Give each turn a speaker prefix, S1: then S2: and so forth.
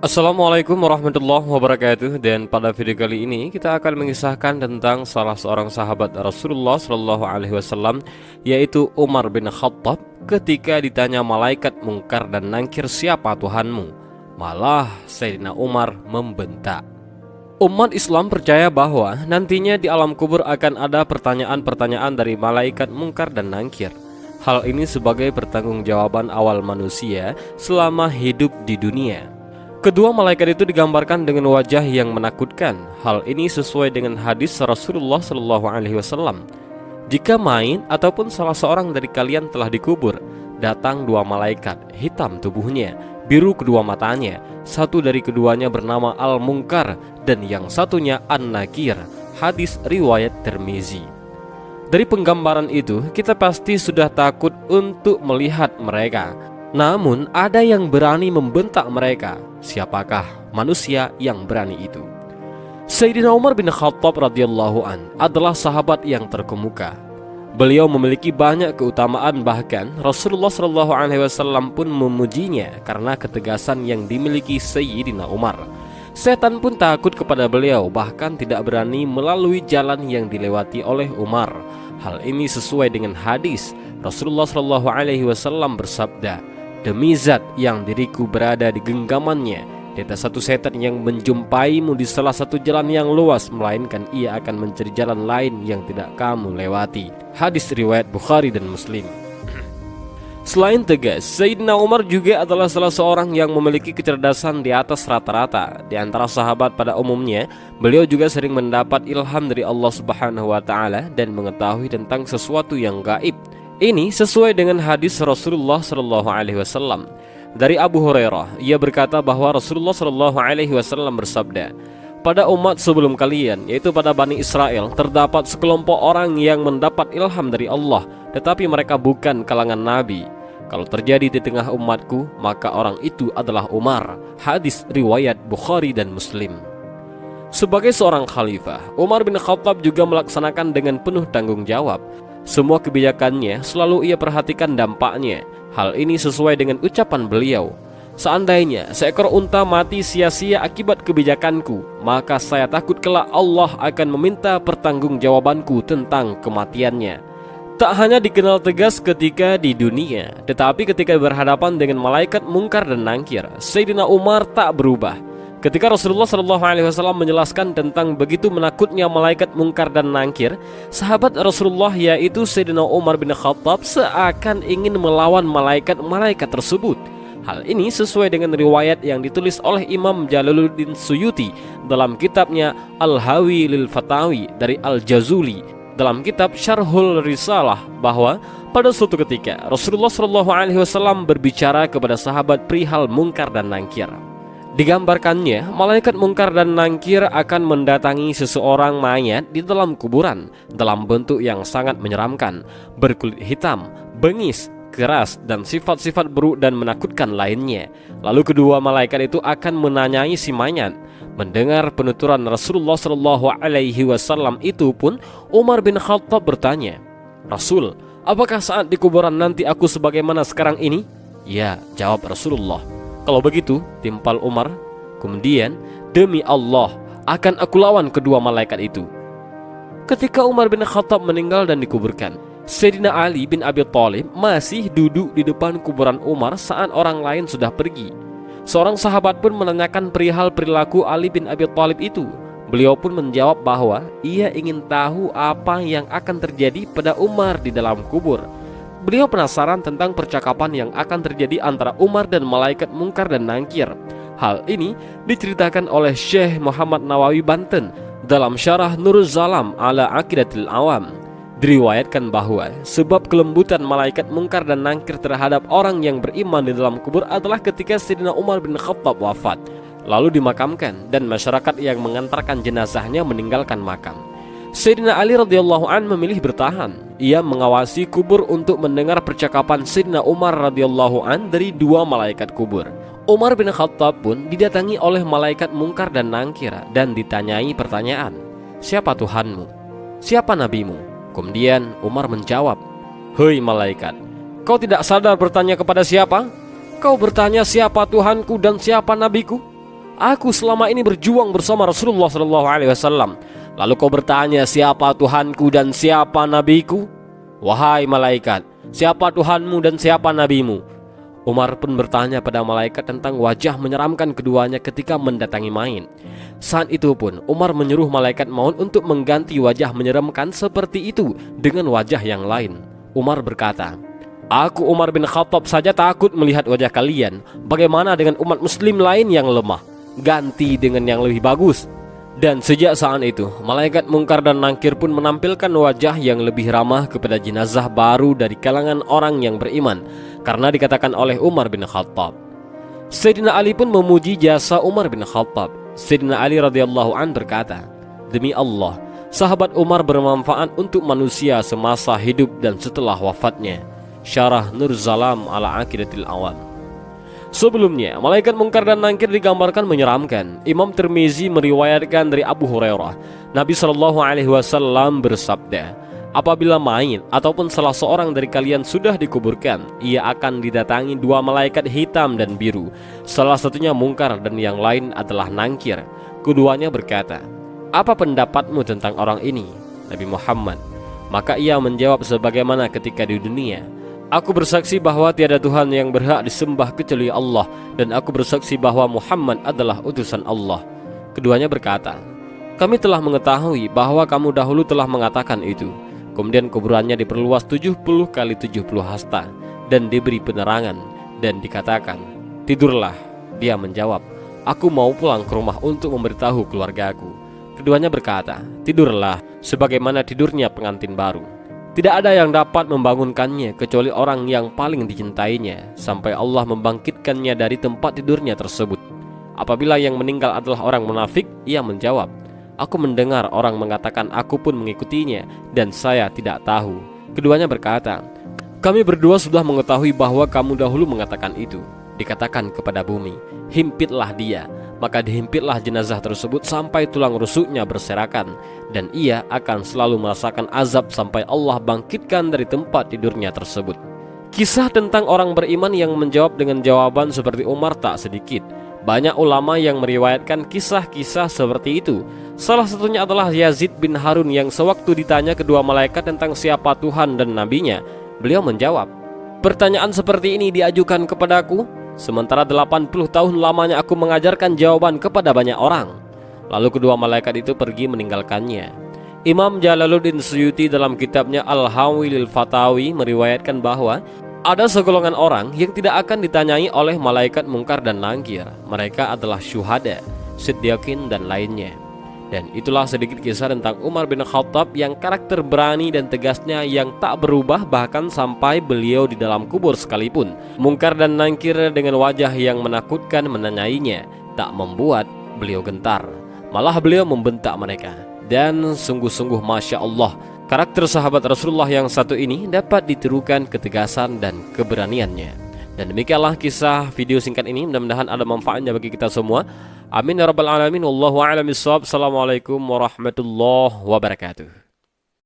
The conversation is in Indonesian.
S1: Assalamualaikum warahmatullahi wabarakatuh. Dan pada video kali ini kita akan mengisahkan tentang salah seorang sahabat Rasulullah Shallallahu Alaihi Wasallam, yaitu Umar bin Khattab. Ketika ditanya malaikat mungkar dan nangkir, siapa Tuhanmu, malah Sayyidina Umar membentak. Umat Islam percaya bahwa nantinya di alam kubur akan ada pertanyaan-pertanyaan dari malaikat mungkar dan nangkir. Hal ini sebagai pertanggungjawaban awal manusia selama hidup di dunia. Kedua malaikat itu digambarkan dengan wajah yang menakutkan. Hal ini sesuai dengan hadis Rasulullah Shallallahu Alaihi Wasallam. Jika main ataupun salah seorang dari kalian telah dikubur, datang dua malaikat, hitam tubuhnya, biru kedua matanya. Satu dari keduanya bernama Al-Munkar dan yang satunya An-Nakir. Hadis riwayat Tirmizi. Dari penggambaran itu, kita pasti sudah takut untuk melihat mereka. Namun ada yang berani membentak mereka. Siapakah manusia yang berani itu? Sayyidina Umar bin Khattab radhiyallahu an adalah sahabat yang terkemuka. Beliau memiliki banyak keutamaan, bahkan Rasulullah Shallallahu Alaihi Wasallam pun memujinya karena ketegasan yang dimiliki Sayyidina Umar. Setan pun takut kepada beliau, bahkan tidak berani melalui jalan yang dilewati oleh Umar. Hal ini sesuai dengan hadis Rasulullah Shallallahu Alaihi Wasallam bersabda, "Demi zat yang diriku berada di genggamannya, tidak satu setan yang menjumpaimu di salah satu jalan yang luas, melainkan ia akan mencari jalan lain yang tidak kamu lewati." Hadis riwayat Bukhari dan Muslim. Selain tegas, Sayyidina Umar juga adalah salah seorang yang memiliki kecerdasan di atas rata-rata. Di antara sahabat pada umumnya, beliau juga sering mendapat ilham dari Allah Subhanahu wa Ta'ala dan mengetahui tentang sesuatu yang gaib. Ini sesuai dengan hadis Rasulullah Shallallahu Alaihi Wasallam. Dari Abu Hurairah, ia berkata bahwa Rasulullah Shallallahu Alaihi Wasallam bersabda, "Pada umat sebelum kalian, yaitu pada Bani Israel, terdapat sekelompok orang yang mendapat ilham dari Allah, tetapi mereka bukan kalangan Nabi. Kalau terjadi di tengah umatku, maka orang itu adalah Umar." Hadis riwayat Bukhari dan Muslim. Sebagai seorang khalifah, Umar bin Khattab juga melaksanakan dengan penuh tanggung jawab. Semua kebijakannya selalu ia perhatikan dampaknya. Hal ini sesuai dengan ucapan beliau, "Seandainya seekor unta mati sia-sia akibat kebijakanku, maka saya takut kelak Allah akan meminta pertanggungjawabanku tentang kematiannya." Tak hanya dikenal tegas ketika di dunia, tetapi ketika berhadapan dengan malaikat mungkar dan nangkir, Sayyidina Umar tak berubah. Ketika Rasulullah SAW menjelaskan tentang begitu menakutnya malaikat mungkar dan nangkir, sahabat Rasulullah yaitu Sayyidina Umar bin Khattab seakan ingin melawan malaikat-malaikat tersebut. Hal ini sesuai dengan riwayat yang ditulis oleh Imam Jalaluddin Suyuti dalam kitabnya Al-Hawi lil Fatawi dari Al-Jazuli dalam kitab Syarhul Risalah, bahwa pada suatu ketika Rasulullah SAW berbicara kepada sahabat perihal mungkar dan nangkir. Digambarkannya, malaikat mungkar dan nangkir akan mendatangi seseorang mayat di dalam kuburan dalam bentuk yang sangat menyeramkan, berkulit hitam, bengis, keras, dan sifat-sifat buruk dan menakutkan lainnya. Lalu kedua malaikat itu akan menanyai si mayat. Mendengar penuturan Rasulullah Shallallahu Alaihi Wasallam itu pun, Umar bin Khattab bertanya, "Rasul, apakah saat di kuburan nanti aku sebagaimana sekarang ini?" "Ya," jawab Rasulullah. "Kalau begitu," timpal Umar, kemudian, "Demi Allah, akan aku lawan kedua malaikat itu." Ketika Umar bin Khattab meninggal dan dikuburkan, Sayyidina Ali bin Abi Thalib masih duduk di depan kuburan Umar saat orang lain sudah pergi. Seorang sahabat pun menanyakan perihal perilaku Ali bin Abi Thalib itu. Beliau pun menjawab bahwa ia ingin tahu apa yang akan terjadi pada Umar di dalam kubur. Beliau penasaran tentang percakapan yang akan terjadi antara Umar dan malaikat mungkar dan nangkir. Hal ini diceritakan oleh Syekh Muhammad Nawawi Banten dalam Syarah Nurul Zalam ala Aqidatil Awam. Diriwayatkan bahwa sebab kelembutan malaikat mungkar dan nangkir terhadap orang yang beriman di dalam kubur adalah ketika Sayyidina Umar bin Khattab wafat, lalu dimakamkan dan masyarakat yang mengantarkan jenazahnya meninggalkan makam. Sayyidina Ali radhiyallahu an memilih bertahan. Ia mengawasi kubur untuk mendengar percakapan Sayyidina Umar radhiyallahu an dari dua malaikat kubur. Umar bin Khattab pun didatangi oleh malaikat mungkar dan nangkir dan ditanyai pertanyaan, "Siapa Tuhanmu? Siapa nabimu?" Kemudian Umar menjawab, "Hei malaikat, kau tidak sadar bertanya kepada siapa? Kau bertanya siapa Tuhanku dan siapa nabiku?" Aku selama ini berjuang bersama Rasulullah SAW. Lalu kau bertanya, siapa Tuhanku dan siapa nabiku? Wahai malaikat, siapa Tuhanmu dan siapa nabimu? Umar pun bertanya pada malaikat tentang wajah menyeramkan keduanya ketika mendatangi Main. Saat itu pun Umar menyuruh malaikat maut untuk mengganti wajah menyeramkan seperti itu dengan wajah yang lain. Umar berkata, aku Umar bin Khattab saja takut melihat wajah kalian. Bagaimana dengan umat muslim lain yang lemah? Ganti dengan yang lebih bagus. Dan sejak saat itu, malaikat Mungkar dan Nangkir pun menampilkan wajah yang lebih ramah kepada jenazah baru dari kalangan orang yang beriman, karena dikatakan oleh Umar bin Khattab. Sayyidina Ali pun memuji jasa Umar bin Khattab. Sayyidina Ali radhiyallahu an berkata, demi Allah, sahabat Umar bermanfaat untuk manusia semasa hidup dan setelah wafatnya. Syarah Nur Zalam ala Aqidatil Awam. Sebelumnya, malaikat Mungkar dan Nangkir digambarkan menyeramkan. Imam Tirmizi meriwayatkan dari Abu Hurairah, Nabi SAW bersabda, apabila Main ataupun salah seorang dari kalian sudah dikuburkan, ia akan didatangi dua malaikat hitam dan biru. Salah satunya Mungkar dan yang lain adalah Nangkir. Keduanya berkata, apa pendapatmu tentang orang ini, Nabi Muhammad? Maka ia menjawab sebagaimana ketika di dunia, aku bersaksi bahwa tiada Tuhan yang berhak disembah kecuali Allah, dan aku bersaksi bahwa Muhammad adalah utusan Allah. Keduanya berkata, kami telah mengetahui bahwa kamu dahulu telah mengatakan itu. Kemudian kuburannya diperluas 70 kali 70 hasta dan diberi penerangan, dan dikatakan, tidurlah. Dia menjawab, aku mau pulang ke rumah untuk memberitahu keluargaku. Keduanya berkata, tidurlah sebagaimana tidurnya pengantin baru. Tidak ada yang dapat membangunkannya kecuali orang yang paling dicintainya, sampai Allah membangkitkannya dari tempat tidurnya tersebut. Apabila yang meninggal adalah orang munafik, ia menjawab, aku mendengar orang mengatakan aku pun mengikutinya, dan saya tidak tahu. Keduanya berkata, kami berdua sudah mengetahui bahwa kamu dahulu mengatakan itu. Dikatakan kepada bumi, himpitlah dia. Maka dihimpitlah jenazah tersebut sampai tulang rusuknya berserakan, dan ia akan selalu merasakan azab sampai Allah bangkitkan dari tempat tidurnya tersebut. Kisah tentang orang beriman yang menjawab dengan jawaban seperti Umar tak sedikit. Banyak ulama yang meriwayatkan kisah-kisah seperti itu. Salah satunya adalah Yazid bin Harun yang sewaktu ditanya kedua malaikat tentang siapa Tuhan dan nabinya, beliau menjawab, pertanyaan seperti ini diajukan kepadaku sementara 80 tahun lamanya aku mengajarkan jawaban kepada banyak orang. Lalu kedua malaikat itu pergi meninggalkannya. Imam Jalaluddin Suyuti dalam kitabnya Al-Hawi lil Fatawi meriwayatkan bahwa ada segolongan orang yang tidak akan ditanyai oleh malaikat Mungkar dan Nangkir. Mereka adalah syuhada, siddiqin dan lainnya. Dan itulah sedikit kisah tentang Umar bin Khattab yang karakter berani dan tegasnya yang tak berubah bahkan sampai beliau di dalam kubur sekalipun. Mungkar dan Nangkir dengan wajah yang menakutkan menanyainya tak membuat beliau gentar, malah beliau membentak mereka. Dan sungguh-sungguh Masya Allah, karakter sahabat Rasulullah yang satu ini dapat ditirukan ketegasan dan keberaniannya. Dan demikianlah kisah video singkat ini, mudah-mudahan ada manfaatnya bagi kita semua. Amin ya rabbal alamin. Wallahu a'lam bishawab. Assalamualaikum warahmatullahi wabarakatuh.